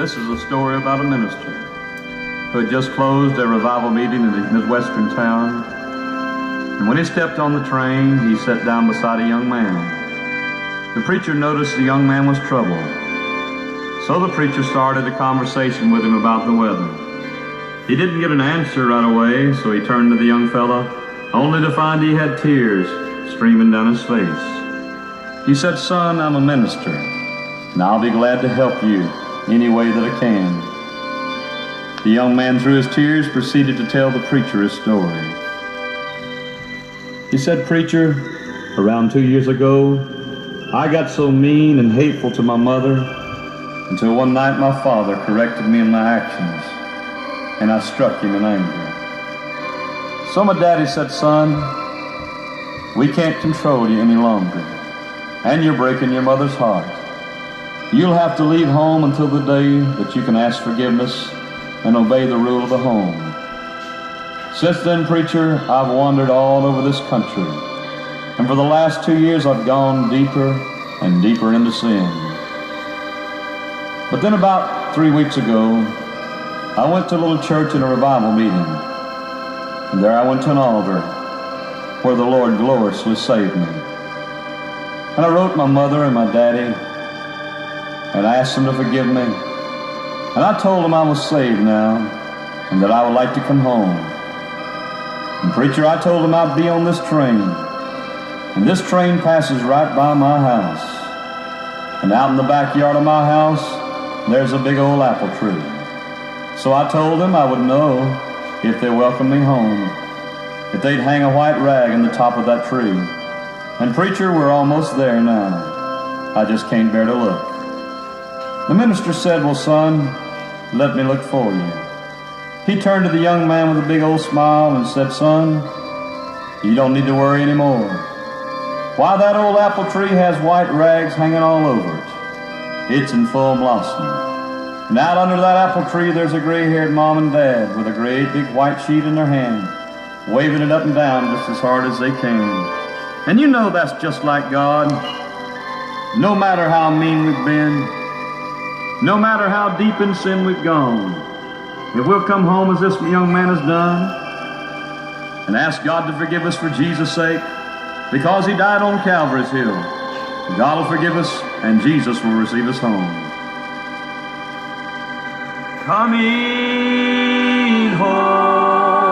This is a story about a minister who had just closed a revival meeting in a midwestern town. And when he stepped on the train, he sat down beside a young man. The preacher noticed the young man was troubled. So the preacher started a conversation with him about the weather. He didn't get an answer right away, so he turned to the young fella, only to find he had tears streaming down his face. He said, "Son, I'm a minister, and I'll be glad to help you any way that I can." The young man, through his tears, proceeded to tell the preacher his story. He said, "Preacher, around 2 years ago, I got so mean and hateful to my mother until one night my father corrected me in my actions, and I struck him in anger. So my daddy said, 'Son, we can't control you any longer, and you're breaking your mother's heart. You'll have to leave home until the day that you can ask forgiveness and obey the rule of the home.' Since then, preacher, I've wandered all over this country, and for the last 2 years I've gone deeper and deeper into sin. But then about 3 weeks ago, I went to a little church in a revival meeting, and there I went to an altar where the Lord gloriously saved me. And I wrote my mother and my daddy and asked them to forgive me. And I told them I was saved now and that I would like to come home. And preacher, I told them I'd be on this train. And this train passes right by my house. And out in the backyard of my house, there's a big old apple tree. So I told them I would know if they welcomed me home, if they'd hang a white rag in the top of that tree. And preacher, we're almost there now. I just can't bear to look." The minister said, "Well, son, let me look for you." He turned to the young man with a big old smile and said, "Son, you don't need to worry anymore. Why, that old apple tree has white rags hanging all over it. It's in full blossom. And out under that apple tree there's a gray-haired mom and dad with a great big white sheet in their hand, waving it up and down just as hard as they can. And you know that's just like God. No matter how mean we've been, no matter how deep in sin we've gone, if we'll come home as this young man has done and ask God to forgive us for Jesus' sake, because he died on Calvary's hill, God will forgive us and Jesus will receive us home." Coming home.